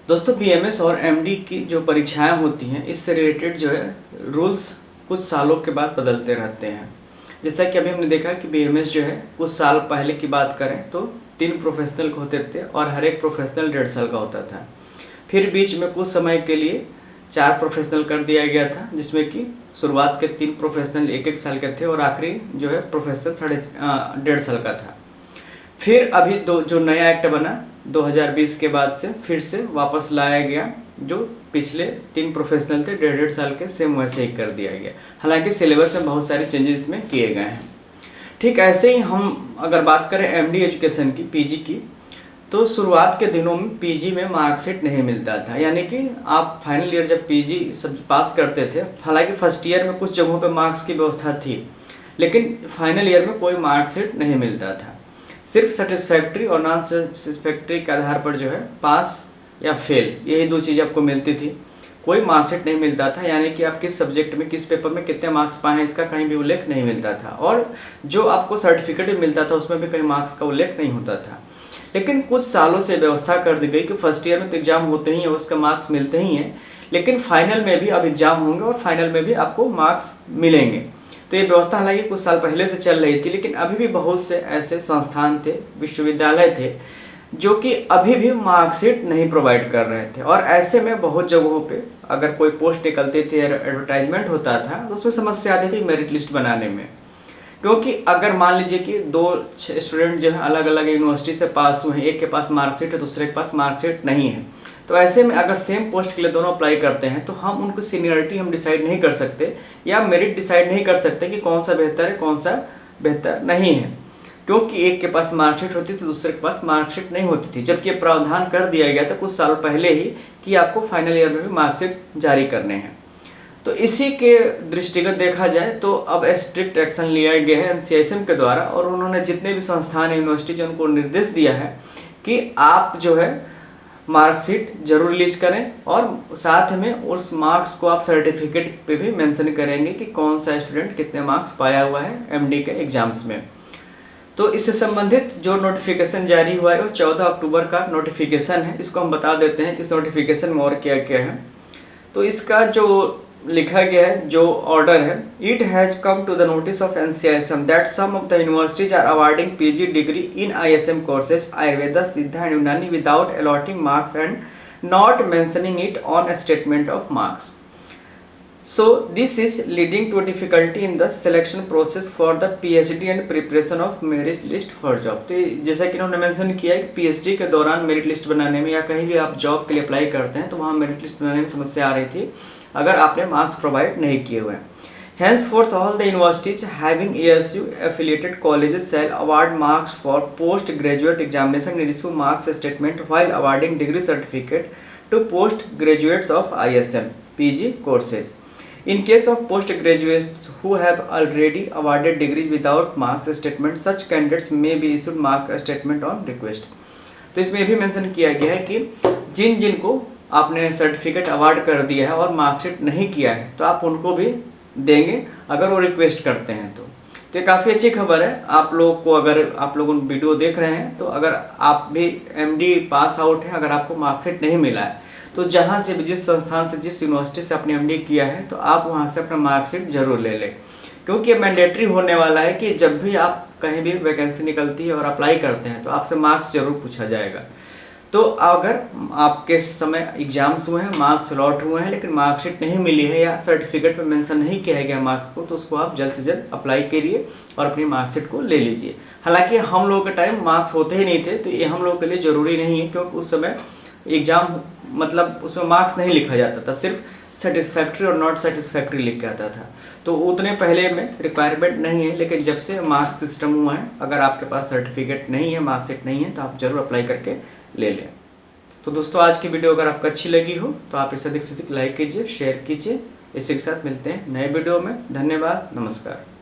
दोस्तों बीएमएस और एमडी की जो परीक्षाएं होती हैं इससे रिलेटेड जो है रूल्स कुछ सालों के बाद बदलते रहते हैं। जैसा कि अभी हमने देखा कि बीएमएस जो है कुछ साल पहले की बात करें तो 3 प्रोफेशनल होते थे और हर एक प्रोफेशनल 1.5 साल का होता था। फिर बीच में कुछ समय के लिए 4 प्रोफेशनल कर दिया गया था, जिसमें कि शुरुआत के 3 प्रोफेशनल 1-1 साल के थे और आखिरी जो है प्रोफेशनल 1.5 साल का था। फिर अभी जो नया एक्ट बना 2020 के बाद से फिर से वापस लाया गया, जो पिछले 3 प्रोफेशनल थे 1.5 साल के, सेम वैसे ही कर दिया गया। हालांकि सिलेबस में बहुत सारे चेंजेस में किए गए हैं। ठीक ऐसे ही हम अगर बात करें एमडी एजुकेशन की, पीजी की, तो शुरुआत के दिनों में पीजी में मार्कशीट नहीं मिलता था। यानी कि आप फाइनल ईयर जब पीजी सब पास करते थे, हालांकि फर्स्ट ईयर में कुछ जगहों पर मार्क्स की व्यवस्था थी, लेकिन फाइनल ईयर में कोई मार्कशीट नहीं मिलता था। सिर्फ सेटिस्फैक्ट्री और नॉन सेटिस्फैक्ट्री के आधार पर जो है पास या फेल, यही 2 चीज़ आपको मिलती थी। कोई मार्कशीट नहीं मिलता था, यानी कि आप किस सब्जेक्ट में किस पेपर में कितने मार्क्स पाए हैं इसका कहीं भी उल्लेख नहीं मिलता था। और जो आपको सर्टिफिकेट भी मिलता था उसमें भी कहीं मार्क्स का उल्लेख नहीं होता था। लेकिन कुछ सालों से व्यवस्था कर दी गई कि फर्स्ट ईयर में तो एग्जाम होते ही हैं, उसका मार्क्स मिलते ही हैं, लेकिन फाइनल में भी अब एग्जाम होंगे और फाइनल में भी आपको मार्क्स मिलेंगे। तो ये व्यवस्था हालांकि कुछ साल पहले से चल रही थी, लेकिन अभी भी बहुत से ऐसे संस्थान थे, विश्वविद्यालय थे, जो कि अभी भी मार्कशीट नहीं प्रोवाइड कर रहे थे। और ऐसे में बहुत जगहों पे अगर कोई पोस्ट निकलती थी, एडवर्टाइजमेंट होता था, तो उसमें समस्या आती थी मेरिट लिस्ट बनाने में। क्योंकि अगर मान लीजिए कि 2 स्टूडेंट जो है अलग अलग यूनिवर्सिटी से पास हुए हैं, एक के पास मार्कशीट है, दूसरे के पास मार्कशीट नहीं है, तो ऐसे में अगर सेम पोस्ट के लिए दोनों अप्लाई करते हैं तो हम उनको सीनियरिटी हम डिसाइड नहीं कर सकते या मेरिट डिसाइड नहीं कर सकते कि कौन सा बेहतर है कौन सा बेहतर नहीं है, क्योंकि एक के पास मार्कशीट होती थी, दूसरे के पास मार्कशीट नहीं होती थी। जबकि प्रावधान कर दिया गया था कुछ साल पहले ही कि आपको फाइनल ईयर में भी मार्कशीट जारी करने हैं। तो इसी के दृष्टिगत देखा जाए तो अब स्ट्रिक्ट एक्शन लिया गया है एनसीआईएसएम के द्वारा, और उन्होंने जितने भी संस्थान यूनिवर्सिटी जो उनको निर्देश दिया है कि आप जो है मार्कशीट जरूर रिलीज करें और साथ में उस मार्क्स को आप सर्टिफिकेट पे भी मेंशन करेंगे कि कौन सा स्टूडेंट कितने मार्क्स पाया हुआ है एमडी के एग्जाम्स में। तो इससे संबंधित जो नोटिफिकेशन जारी हुआ है वो 14 अक्टूबर का नोटिफिकेशन है। इसको हम बता देते हैं कि इस नोटिफिकेशन में और क्या क्या है। तो इसका जो लिखा गया है, जो ऑर्डर है, it has come to the notice of NCISM that some of the universities are awarding PG degree in ISM courses Ayurveda, Siddha and Unani without allotting marks and not mentioning it on a statement of marks. So this is leading to a difficulty in the selection process for the PhD and preparation of merit list for job. तो जैसा कि इन्होंने mention किया है कि PhD के दौरान merit list बनाने में या कहीं भी आप जॉब के लिए अप्लाई करते हैं तो वहाँ मेरिट लिस्ट बनाने में समस्या आ रही थी अगर आपने मार्क्स प्रोवाइड नहीं किए हुए हैं। Henceforth, all the universities having ASU affiliated colleges shall award marks for postgraduate examination and issue marks statement while awarding degree certificate to postgraduates of ISM PG courses. In case of postgraduates who have already awarded degrees without marks statement, such candidates may be issued mark statement on request. तो इसमें भी mention किया गया है कि जिन को आपने certificate award कर दिया है और मार्कशीट नहीं किया है तो आप उनको भी देंगे अगर वो रिक्वेस्ट करते हैं। तो ये काफ़ी अच्छी खबर है आप लोगों को। अगर आप लोग वीडियो देख रहे हैं तो अगर आप भी एमडी पास आउट हैं, अगर आपको मार्कशीट नहीं मिला है तो जहाँ से भी, जिस संस्थान से, जिस यूनिवर्सिटी से आपने एमडी किया है, तो आप वहाँ से अपना मार्कशीट जरूर ले लें, क्योंकि ये मैंडेटरी होने वाला है कि जब भी आप कहीं भी वैकेंसी निकलती है और अप्लाई करते हैं तो आपसे मार्क्स जरूर पूछा जाएगा। तो अगर आपके समय एग्जाम्स हुए हैं, मार्क्स अलॉट हुए हैं, लेकिन मार्कशीट नहीं मिली है या सर्टिफिकेट में मेंशन नहीं किया गया मार्क्स को, तो उसको आप जल्द से जल्द अप्लाई करिए और अपनी मार्कशीट को ले लीजिए। हालांकि हम लोगों के टाइम मार्क्स होते ही नहीं थे, तो ये हम लोगों के लिए ज़रूरी नहीं है, क्योंकि उस समय एग्ज़ाम मतलब उसमें मार्क्स नहीं लिखा जाता था, सिर्फ सेटिस्फैक्ट्री और नॉट सेटिस्फैक्ट्री लिख के आता था। तो उतने पहले में रिक्वायरमेंट नहीं है, लेकिन जब से मार्क्स सिस्टम हुआ है, अगर आपके पास सर्टिफिकेट नहीं है, मार्कशीट नहीं है, तो आप ज़रूर अप्लाई करके ले लें। तो दोस्तों आज की वीडियो अगर आपको अच्छी लगी हो तो आप इसे अधिक से अधिक लाइक कीजिए, शेयर कीजिए। इसी के साथ मिलते हैं नए वीडियो में। धन्यवाद, नमस्कार।